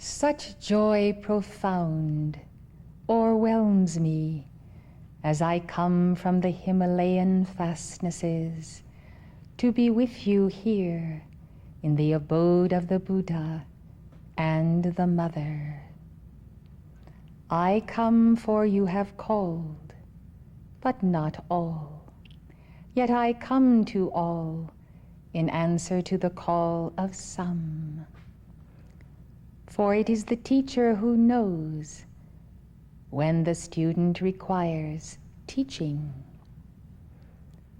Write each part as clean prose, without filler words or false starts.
Such joy profound o'erwhelms me as I come from the Himalayan fastnesses to be with you here in the abode of the Buddha and the Mother. I come for you have called, but not all. Yet I come to all in answer to the call of some. For it is the teacher who knows when the student requires teaching,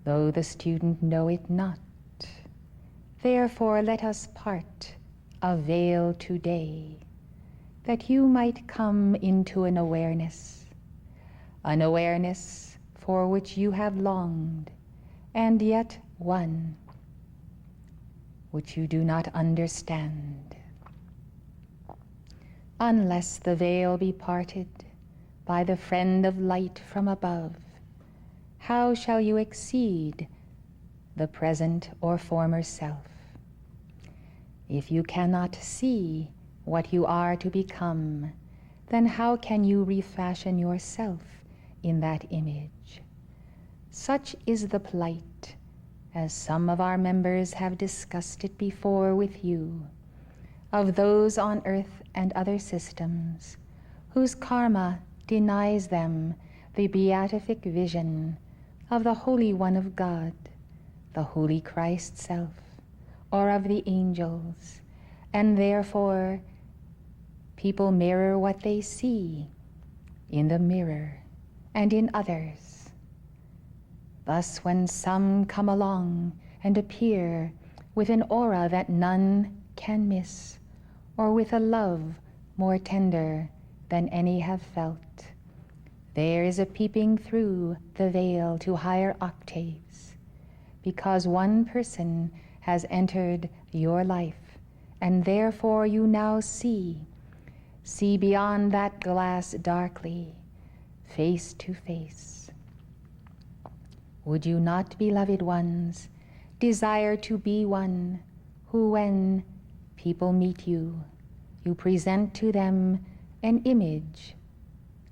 though the student know it not. Therefore let us part a veil today, that you might come into an awareness for which you have longed, and yet one which you do not understand. Unless the veil be parted by the friend of light from above, how shall you exceed the present or former self? If you cannot see what you are to become, then how can you refashion yourself in that image? Such is the plight, as some of our members have discussed it before with you, of those on earth and other systems whose karma denies them the beatific vision of the Holy One of God, the Holy Christ Self, or of the angels, and therefore people mirror what they see in the mirror and in others. Thus when some come along and appear with an aura that none can miss, or with a love more tender than any have felt, there is a peeping through the veil to higher octaves, because one person has entered your life, and therefore you now see beyond that glass darkly, face to face. Would you not, beloved ones, desire to be one who, when people meet you, you present to them an image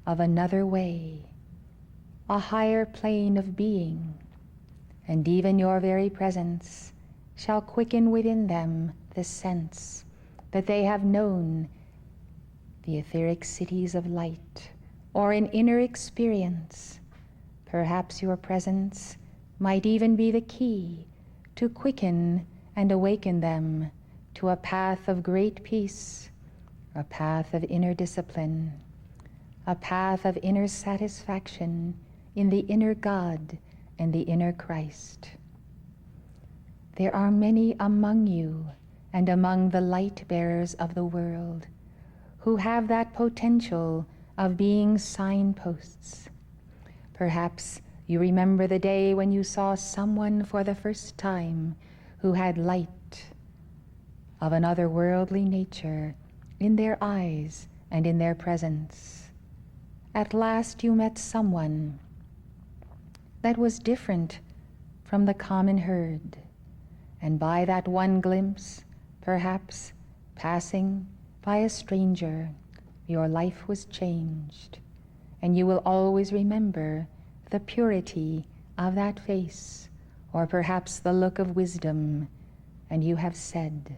of another way, a higher plane of being, and even your very presence shall quicken within them the sense that they have known the etheric cities of light, or an inner experience. Perhaps your presence might even be the key to quicken and awaken them to a path of great peace, a path of inner discipline, a path of inner satisfaction in the inner God and the inner Christ. There are many among you and among the light bearers of the world who have that potential of being signposts. Perhaps you remember the day when you saw someone for the first time who had light of an otherworldly nature in their eyes and in their presence. At last you met someone that was different from the common herd, and by that one glimpse, perhaps passing by a stranger, your life was changed, and you will always remember the purity of that face, or perhaps the look of wisdom, and you have said,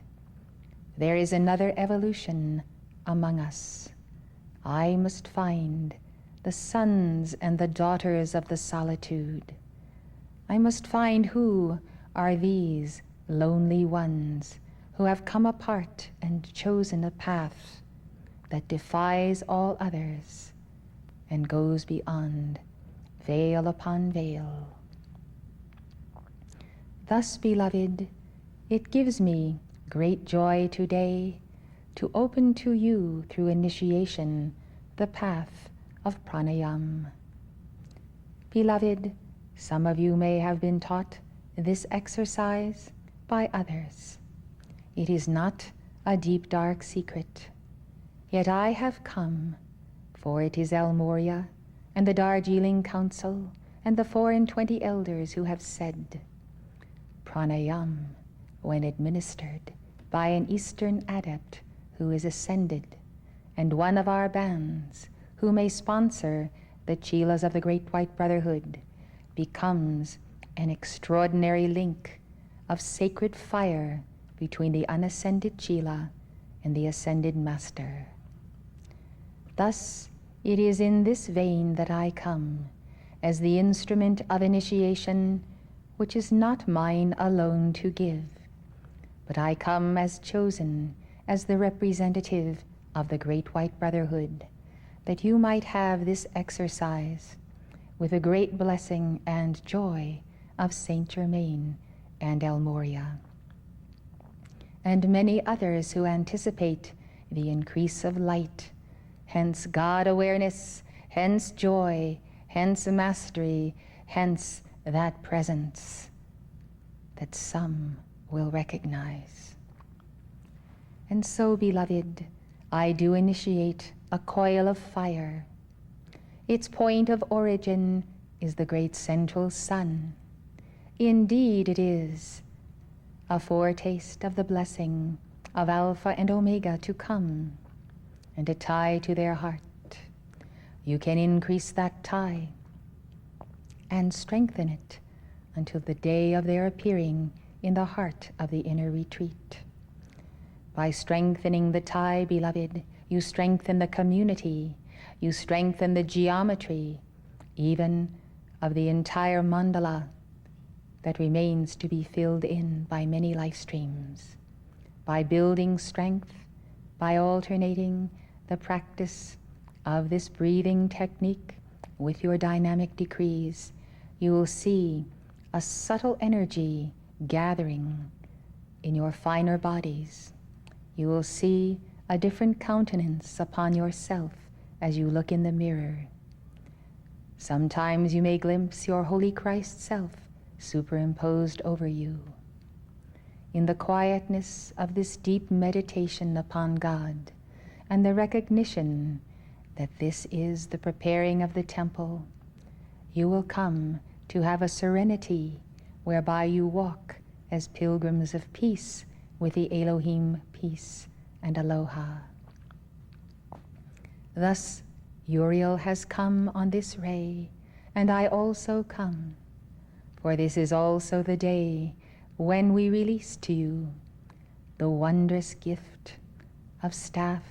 there is another evolution among us. I must find the sons and the daughters of the solitude. I must find who are these lonely ones who have come apart and chosen a path that defies all others and goes beyond veil upon veil. Thus, beloved, it gives me great joy today to open to you through initiation the path of pranayam. Beloved, some of you may have been taught this exercise by others. It is not a deep, dark secret. Yet I have come, for it is El Morya and the Darjeeling Council and the 24 elders who have said, pranayam, when administered by an Eastern adept who is ascended and one of our bands who may sponsor the chelas of the Great White Brotherhood becomes an extraordinary link of sacred fire between the unascended chela and the ascended master. Thus, it is in this vein that I come, as the instrument of initiation, which is not mine alone to give, but I come as chosen as the representative of the Great White Brotherhood, that you might have this exercise with the great blessing and joy of Saint Germain and El Moria, and many others who anticipate the increase of light, hence God awareness, hence joy, hence mastery, hence that presence that some will recognize. And so, beloved, I do initiate a coil of fire. Its point of origin is the great central sun. Indeed it is a foretaste of the blessing of Alpha and Omega to come, and a tie to their heart. You can increase that tie and strengthen it until the day of their appearing in the heart of the inner retreat. By strengthening the tie, beloved, you strengthen the community, you strengthen the geometry, even of the entire mandala that remains to be filled in by many life streams. By building strength, by alternating the practice of this breathing technique with your dynamic decrees, you will see a subtle energy gathering in your finer bodies. You will see a different countenance upon yourself as you look in the mirror. Sometimes you may glimpse your Holy Christ self superimposed over you. In the quietness of this deep meditation upon God and the recognition that this is the preparing of the temple, you will come to have a serenity whereby you walk as pilgrims of peace with the Elohim peace and aloha. Thus Uriel has come on this ray, and I also come, for this is also the day when we release to you the wondrous gift of staff,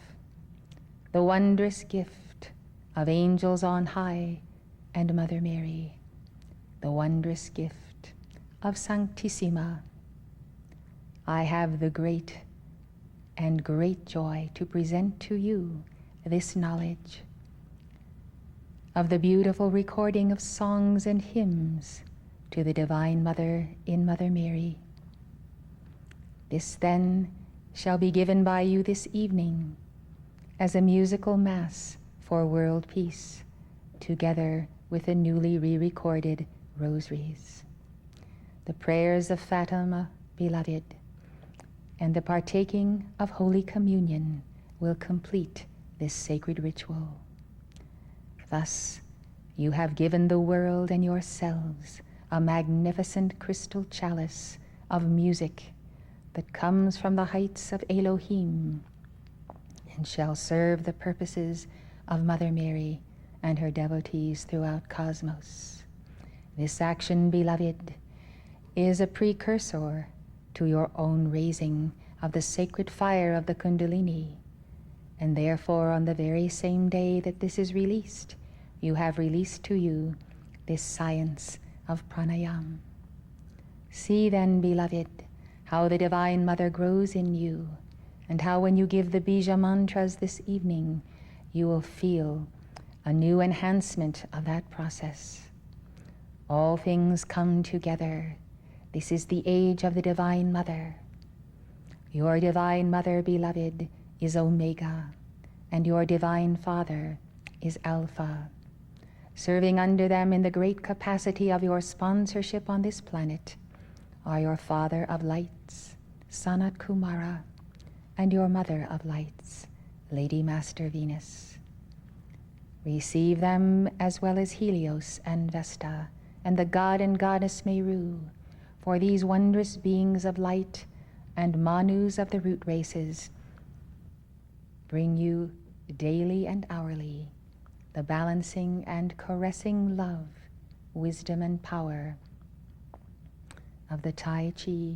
the wondrous gift of angels on high and Mother Mary, the wondrous gift of Sanctissima. I have the great and great joy to present to you this knowledge of the beautiful recording of songs and hymns to the Divine Mother in Mother Mary. This then shall be given by you this evening as a musical mass for world peace, together with the newly re-recorded rosaries. The prayers of Fatima, beloved, and the partaking of Holy Communion will complete this sacred ritual. Thus, you have given the world and yourselves a magnificent crystal chalice of music that comes from the heights of Elohim and shall serve the purposes of Mother Mary and her devotees throughout cosmos. This action, beloved, is a precursor to your own raising of the sacred fire of the Kundalini, and therefore on the very same day that this is released, you have released to you this science of pranayam. See then, beloved, how the Divine Mother grows in you, and how when you give the Bija mantras this evening, you will feel a new enhancement of that process. All things come together. This is the age of the Divine Mother. Your Divine Mother, beloved, is Omega, and your Divine Father is Alpha. Serving under them in the great capacity of your sponsorship on this planet are your Father of Lights, Sanat Kumara, and your Mother of Lights, Lady Master Venus. Receive them as well as Helios and Vesta, and the God and Goddess Meru, for these wondrous beings of light and Manus of the root races bring you daily and hourly, the balancing and caressing love, wisdom and power of the Tai Chi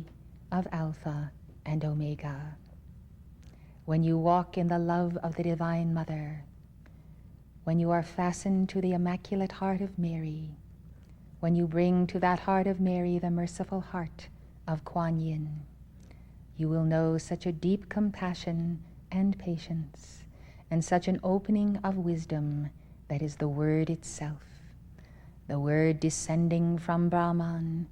of Alpha and Omega. When you walk in the love of the Divine Mother, when you are fastened to the Immaculate Heart of Mary, when you bring to that Heart of Mary the merciful heart of Kuan Yin, you will know such a deep compassion and patience, and such an opening of wisdom that is the Word itself. The Word descending from Brahman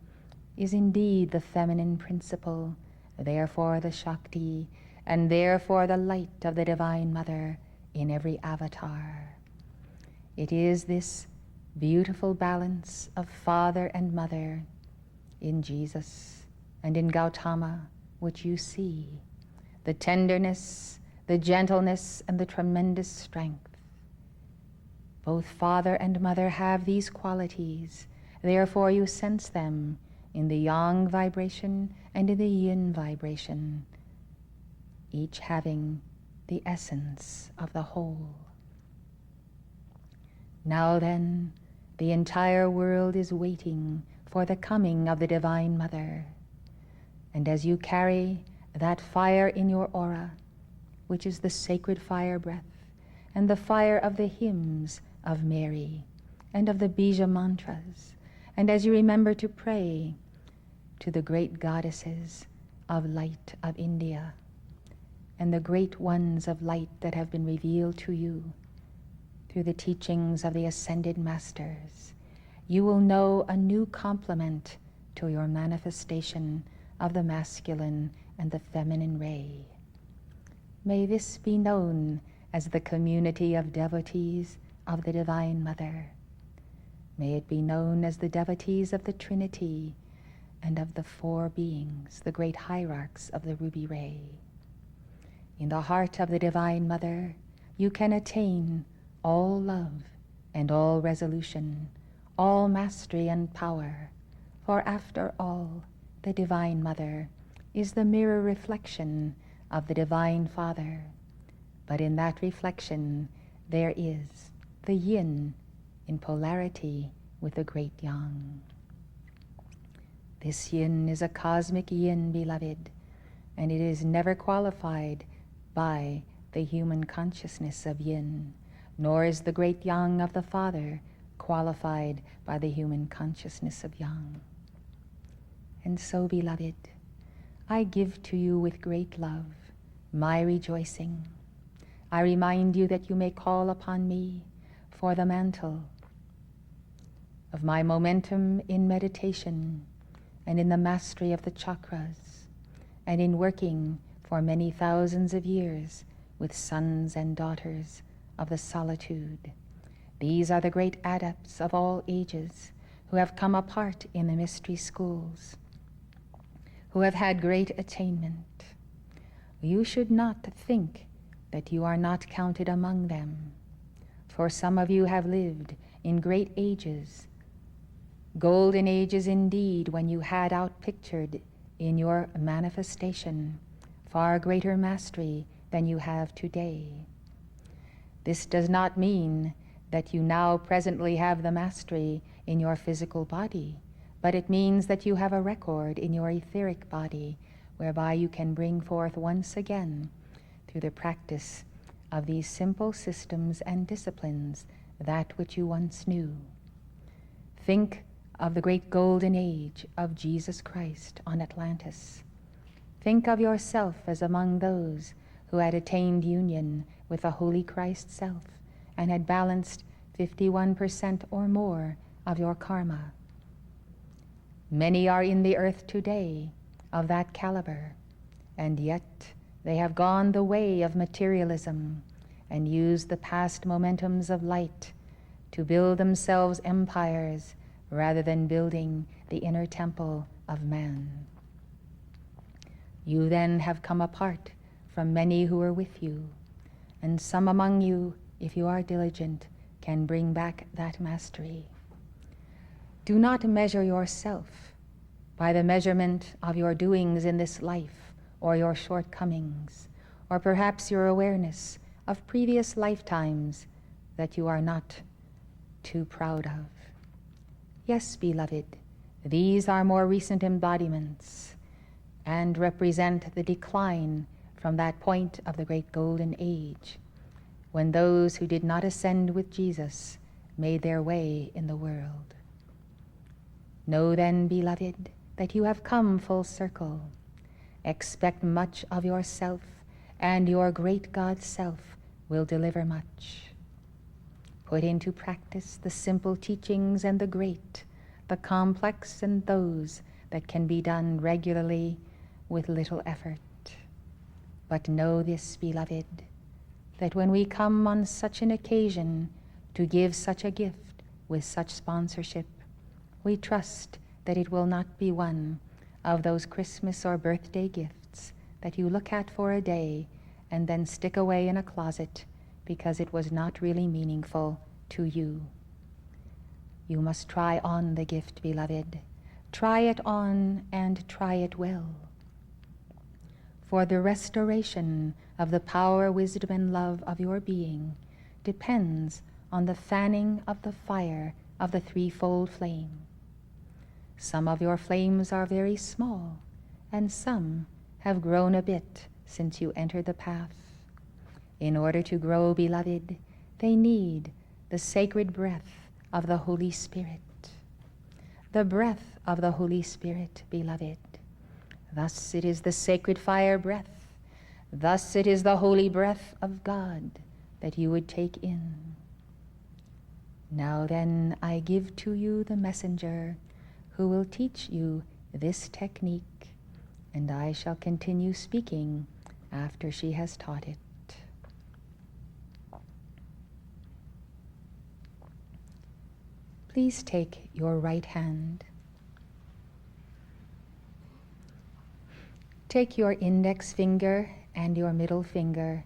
is indeed the feminine principle, therefore the Shakti, and therefore the light of the Divine Mother in every avatar. It is this beautiful balance of Father and Mother in Jesus and in Gautama which you see, the tenderness, the gentleness, and the tremendous strength. Both Father and Mother have these qualities, therefore you sense them in the Yang vibration and in the Yin vibration, each having the essence of the whole. Now then, the entire world is waiting for the coming of the Divine Mother, and as you carry that fire in your aura, which is the sacred fire breath, and the fire of the hymns of Mary, and of the Bija mantras, and as you remember to pray to the great goddesses of light of India, and the great ones of light that have been revealed to you through the teachings of the Ascended Masters, you will know a new complement to your manifestation of the masculine and the feminine ray. May this be known as the community of devotees of the Divine Mother. May it be known as the devotees of the Trinity and of the four beings, the great hierarchs of the ruby ray. In the heart of the Divine Mother, you can attain all love and all resolution, all mastery and power, for after all, the Divine Mother is the mirror reflection of the Divine Father. But in that reflection, there is the Yin in polarity with the great Yang. This Yin is a cosmic Yin, beloved, and it is never qualified by the human consciousness of Yin, nor is the great Yang of the Father qualified by the human consciousness of Yang. And so, beloved, I give to you with great love my rejoicing. I remind you that you may call upon me for the mantle of my momentum in meditation and in the mastery of the chakras, and in working for many thousands of years with sons and daughters of the solitude. These are the great adepts of all ages who have come apart in the mystery schools, who have had great attainment. You should not think that you are not counted among them, for some of you have lived in great ages, golden ages indeed, when you had outpictured in your manifestation far greater mastery than you have today. This does not mean that you now presently have the mastery in your physical body, but it means that you have a record in your etheric body whereby you can bring forth once again, through the practice of these simple systems and disciplines, that which you once knew. Think of the great golden age of Jesus Christ on Atlantis. Think of yourself as among those who had attained union with the Holy Christ self and had balanced 51% or more of your karma. Many are in the earth today of that caliber, and yet they have gone the way of materialism and used the past momentums of light to build themselves empires rather than building the inner temple of man. You then have come apart from many who were with you, and some among you, if you are diligent, can bring back that mastery. Do not measure yourself by the measurement of your doings in this life, or your shortcomings, or perhaps your awareness of previous lifetimes that you are not too proud of. Yes, beloved, these are more recent embodiments and represent the decline from that point of the great golden age, when those who did not ascend with Jesus made their way in the world. Know then, beloved, that you have come full circle. Expect much of yourself, and your great God self will deliver much. Put into practice the simple teachings and the great, the complex and those that can be done regularly with little effort. But know this, beloved, that when we come on such an occasion to give such a gift with such sponsorship, we trust that it will not be one of those Christmas or birthday gifts that you look at for a day and then stick away in a closet because it was not really meaningful to you. You must try on the gift, beloved. Try it on and try it well. For the restoration of the power, wisdom, and love of your being depends on the fanning of the fire of the threefold flame. Some of your flames are very small, and some have grown a bit since you entered the path. In order to grow, beloved, they need the sacred breath of the Holy Spirit. The breath of the Holy Spirit, beloved. Thus it is the sacred fire breath. Thus it is the holy breath of God that you would take in. Now then, I give to you the messenger who will teach you this technique, and I shall continue speaking after she has taught it. Please take your right hand. Take your index finger and your middle finger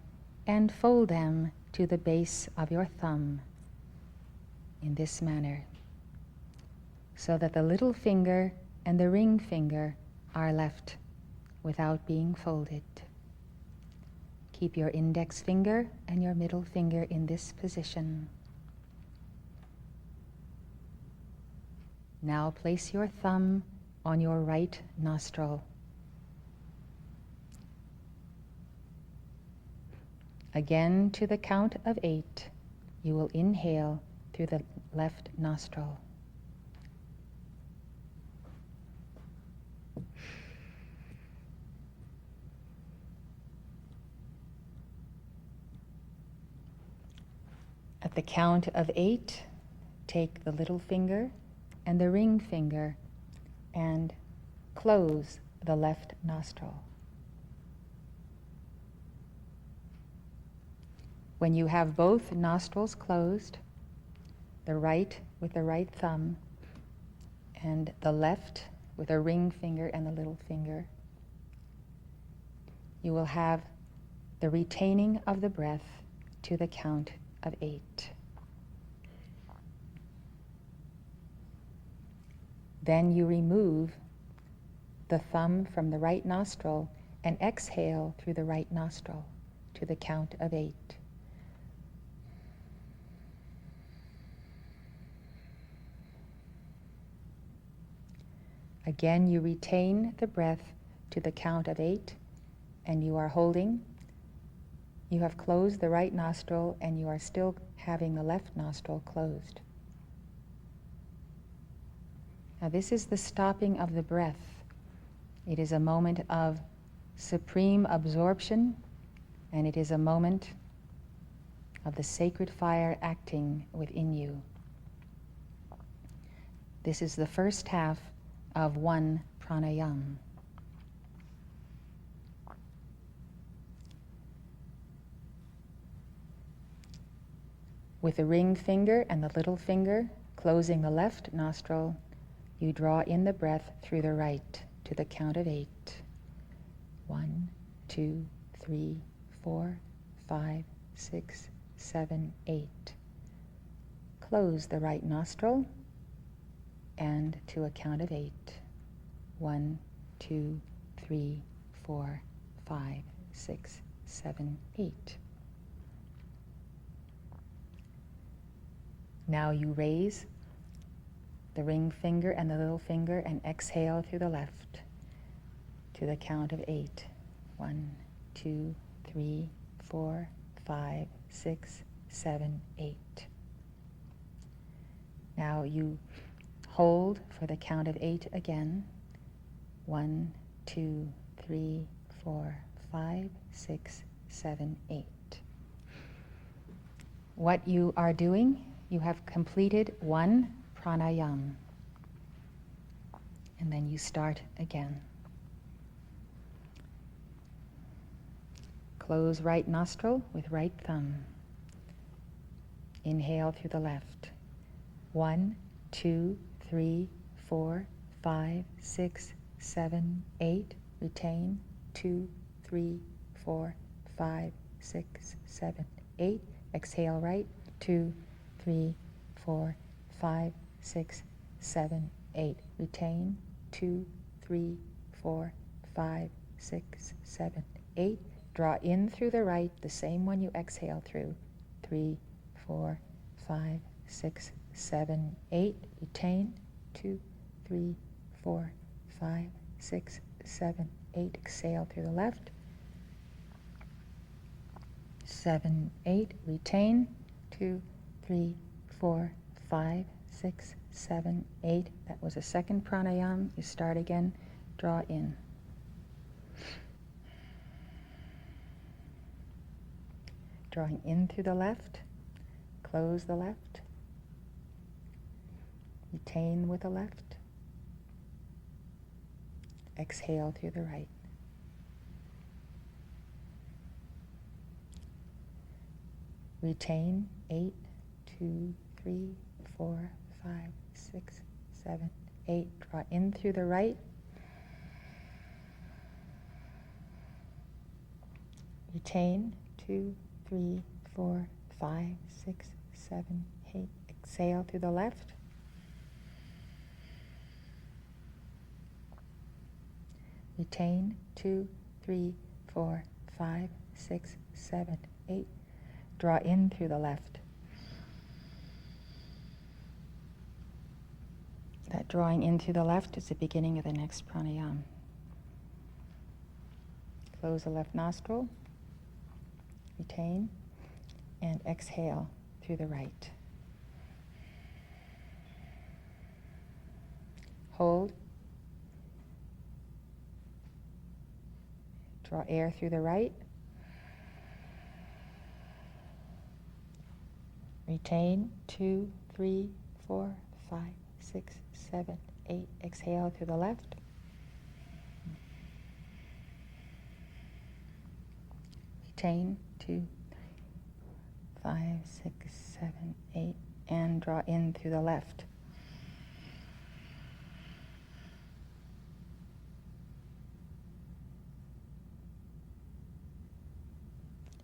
and fold them to the base of your thumb in this manner, so that the little finger and the ring finger are left without being folded. Keep your index finger and your middle finger in this position. Now place your thumb on your right nostril. Again, to the count of 8, you will inhale through the left nostril. At the count of 8, take the little finger and the ring finger and close the left nostril. When you have both nostrils closed, the right with the right thumb and the left with a ring finger and the little finger, you will have the retaining of the breath to the count of 8. Then you remove the thumb from the right nostril and exhale through the right nostril to the count of 8. Again, you retain the breath to the count of 8, and you are holding. You have closed the right nostril, and you are still having the left nostril closed. Now, this is the stopping of the breath. It is a moment of supreme absorption, and it is a moment of the sacred fire acting within you. This is the first half of one pranayama. With the ring finger and the little finger closing the left nostril, you draw in the breath through the right to the count of 8. 1, 2, 3, 4, 5, 6, 7, 8. Close the right nostril and to a count of 8. 1, 2, 3, 4, 5, 6, 7, 8. Now you raise the ring finger and the little finger and exhale through the left to the count of 8. 1, 2, 3, 4, 5, 6, 7, 8. Now you hold for the count of 8 again. 1, 2, 3, 4, 5, 6, 7, 8. What you are doing, you have completed one pranayama. And then you start again. Close right nostril with right thumb. Inhale through the left. 1, 2, 3, 4, 5, 6, 7, 8. Retain. 2, 3, 4, 5, 6, 7, 8. Exhale right. 2, 3, 4, 5, 6, 7, 8. Retain. 2, 3, 4, 5, 6, 7, 8. Draw in through the right, the same one you exhale through. 3, 4, 5, 6, 7, 8. Retain. 2, 3, 4, 5, 6, 7, 8. Exhale through the left. 7, 8. Retain. 2, 3, 4, 5, 6, 7, 8. That was a second pranayama. You start again. Draw in. Drawing in through the left. Close the left. Retain with the left. Exhale through the right. Retain. 8, 2, 3, 4, 5, 6, 7, 8. Draw in through the right. Retain. 2, 3, 4, 5, 6, 7, 8. Exhale through the left. Retain. 2, 3, 4, 5, 6, 7, 8. Draw in through the left. That drawing in through the left is the beginning of the next pranayama. Close the left nostril. Retain, and exhale through the right. Hold. Draw air through the right. Retain. 2, 3, 4, 5, 6, 7, 8. Exhale through the left. Retain. 2, 5, 6, 7, 8, and draw in through the left.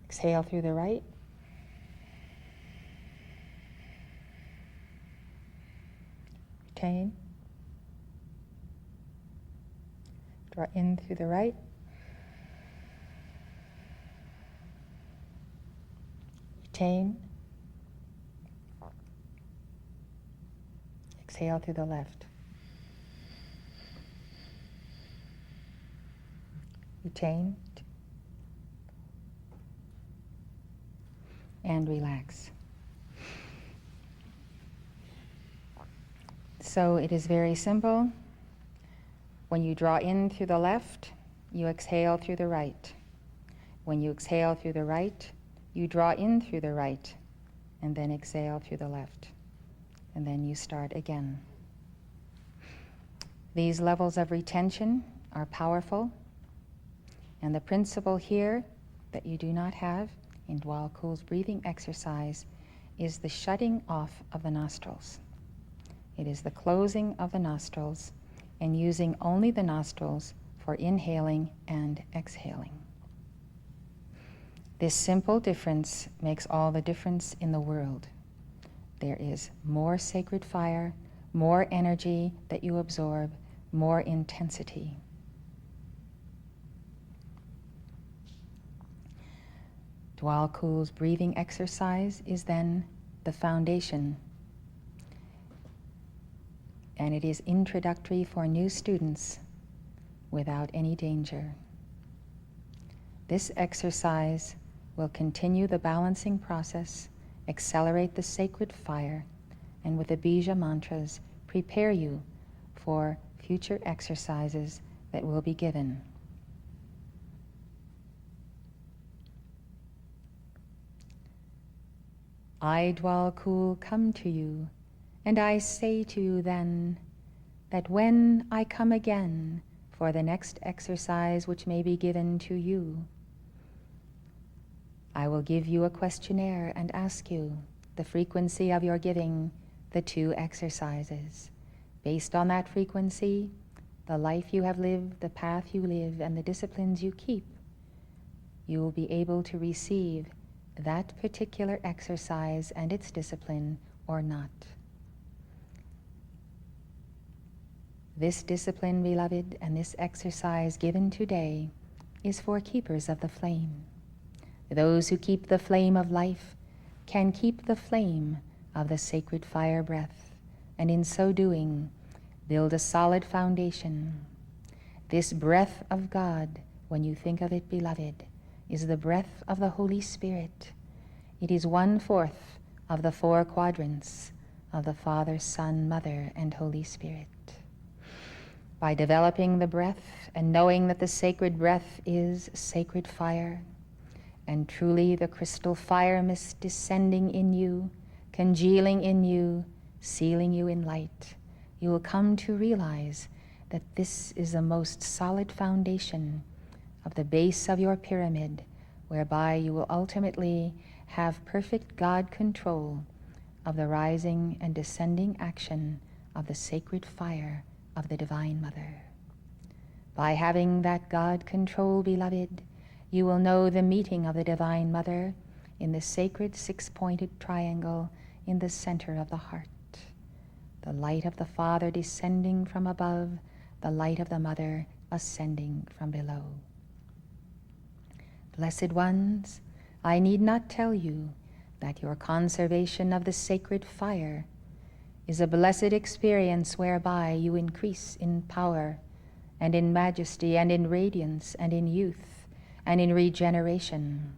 Exhale through the right. Retain. Draw in through the right. Retain. Exhale through the left. Retain. And relax. So it is very simple. When you draw in through the left, you exhale through the right. When you exhale through the right, you draw in through the right, and then exhale through the left. And then you start again. These levels of retention are powerful, and the principle here that you do not have in Djwal Kul's breathing exercise is the shutting off of the nostrils. It is the closing of the nostrils and using only the nostrils for inhaling and exhaling. This simple difference makes all the difference in the world. There is more sacred fire, more energy that you absorb, more intensity. Djwal Kul's breathing exercise is then the foundation and it is introductory for new students without any danger. This exercise will continue the balancing process, accelerate the sacred fire, and with the Bija mantras, prepare you for future exercises that will be given. I, Djwal Kul, come to you, and I say to you then that when I come again for the next exercise which may be given to you, I will give you a questionnaire and ask you the frequency of your giving the two exercises. Based on that frequency, the life you have lived, the path you live, and the disciplines you keep, you will be able to receive that particular exercise and its discipline or not. This discipline, beloved, and this exercise given today is for keepers of the flame. Those who keep the flame of life can keep the flame of the sacred fire breath, and in so doing, build a solid foundation. This breath of God, when you think of it, beloved, is the breath of the Holy Spirit. It is 1/4 of the 4 quadrants of the Father, Son, Mother, and Holy Spirit. By developing the breath and knowing that the sacred breath is sacred fire, and truly the crystal fire mist descending in you, congealing in you, sealing you in light, you will come to realize that this is the most solid foundation of the base of your pyramid, whereby you will ultimately have perfect God control of the rising and descending action of the sacred fire of the Divine Mother. By having that God control, beloved, you will know the meeting of the Divine Mother in the sacred 6-pointed triangle in the center of the heart. The light of the Father descending from above, the light of the Mother ascending from below. Blessed ones, I need not tell you that your conservation of the sacred fire is a blessed experience whereby you increase in power and in majesty and in radiance and in youth and in regeneration.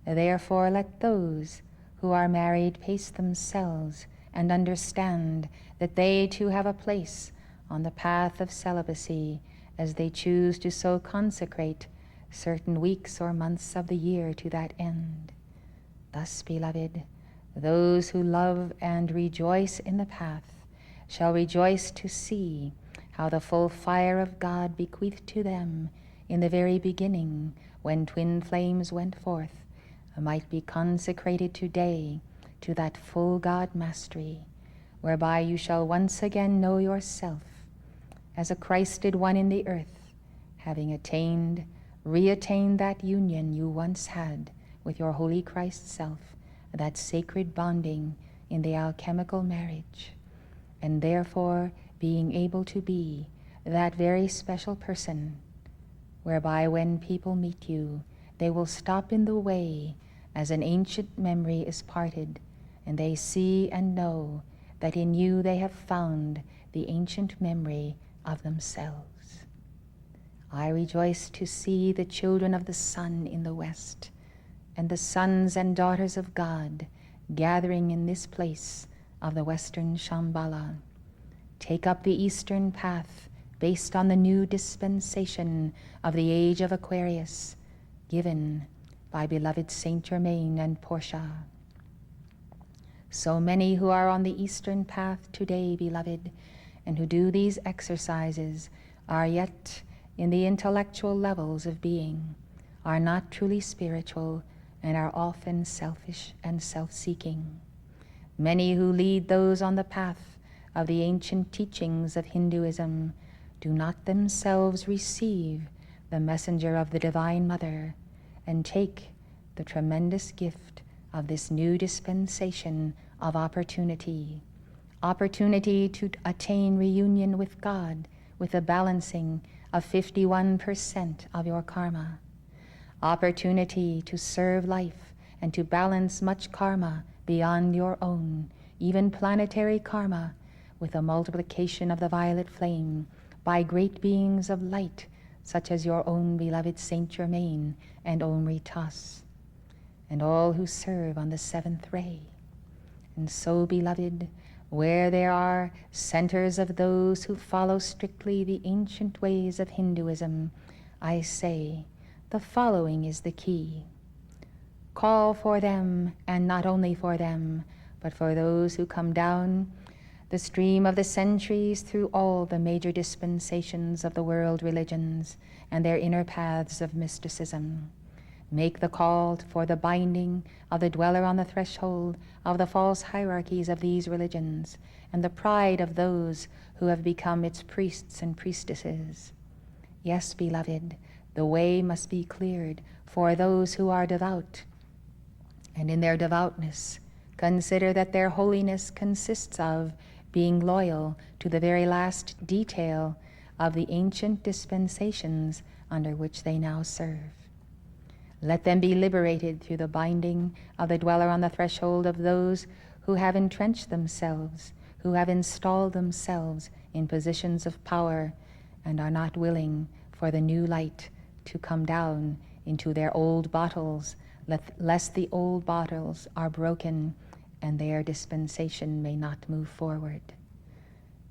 Therefore let those who are married pace themselves and understand that they too have a place on the path of celibacy as they choose to so consecrate certain weeks or months of the year to that end. Thus, beloved, those who love and rejoice in the path shall rejoice to see how the full fire of God bequeathed to them in the very beginning, when twin flames went forth, might be consecrated today to that full God mastery, whereby you shall once again know yourself as a Christed one in the earth, having reattained that union you once had with your holy Christ self, that sacred bonding in the alchemical marriage, and therefore being able to be that very special person, whereby when people meet you, they will stop in the way as an ancient memory is parted, and they see and know that in you they have found the ancient memory of themselves. I rejoice to see the children of the sun in the west, and the sons and daughters of God gathering in this place of the western Shambhala. Take up the eastern path based on the new dispensation of the age of Aquarius, given by beloved Saint Germain and Portia. So many who are on the eastern path today, beloved, and who do these exercises are yet in the intellectual levels of being, are not truly spiritual, and are often selfish and self-seeking. Many who lead those on the path of the ancient teachings of Hinduism do not themselves receive the messenger of the Divine Mother and take the tremendous gift of this new dispensation of opportunity to attain reunion with God with a balancing of 51% of your karma, opportunity to serve life and to balance much karma beyond your own, even planetary karma, with the multiplication of the violet flame, by great beings of light, such as your own beloved Saint Germain and Omri Tas, and all who serve on the seventh ray. And so, beloved, where there are centers of those who follow strictly the ancient ways of Hinduism, I say, the following is the key. Call for them, and not only for them, but for those who come down the stream of the centuries through all the major dispensations of the world religions and their inner paths of mysticism. Make the call for the binding of the dweller on the threshold of the false hierarchies of these religions, and the pride of those who have become its priests and priestesses. Yes, beloved, the way must be cleared for those who are devout, and in their devoutness consider that their holiness consists of being loyal to the very last detail of the ancient dispensations under which they now serve. Let them be liberated through the binding of the dweller on the threshold of those who have entrenched themselves, who have installed themselves in positions of power and are not willing for the new light to come down into their old bottles, lest the old bottles are broken and their dispensation may not move forward.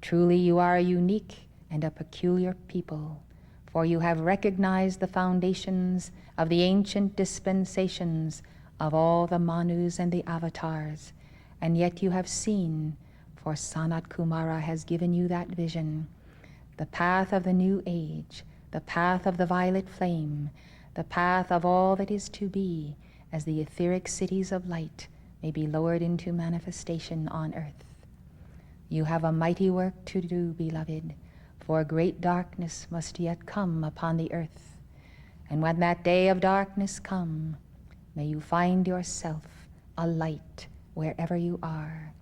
Truly you are a unique and a peculiar people, for you have recognized the foundations of the ancient dispensations of all the Manus and the Avatars, and yet you have seen, for Sanat Kumara has given you that vision, the path of the new age, the path of the violet flame, the path of all that is to be, as the etheric cities of light may be lowered into manifestation on earth. You have a mighty work to do, beloved, for great darkness must yet come upon the earth. And when that day of darkness come, may you find yourself a light wherever you are,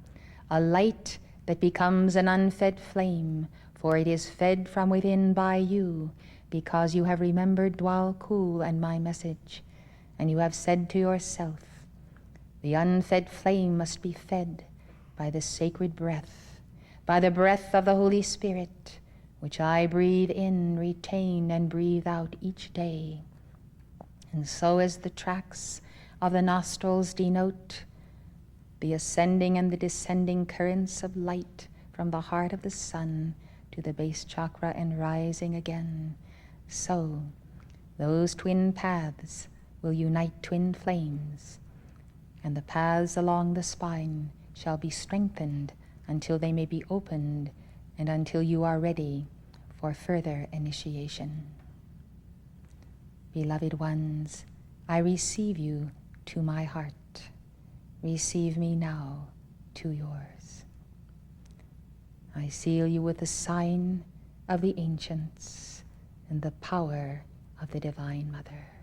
a light that becomes an unfed flame, for it is fed from within by you, because you have remembered Djwal Kul and my message, and you have said to yourself, the unfed flame must be fed by the sacred breath, by the breath of the Holy Spirit, which I breathe in, retain, and breathe out each day. And so as the tracks of the nostrils denote the ascending and the descending currents of light from the heart of the sun to the base chakra and rising again, so those twin paths will unite twin flames, and the paths along the spine shall be strengthened until they may be opened and until you are ready for further initiation. Beloved ones, I receive you to my heart. Receive me now to yours. I seal you with the sign of the ancients and the power of the Divine Mother.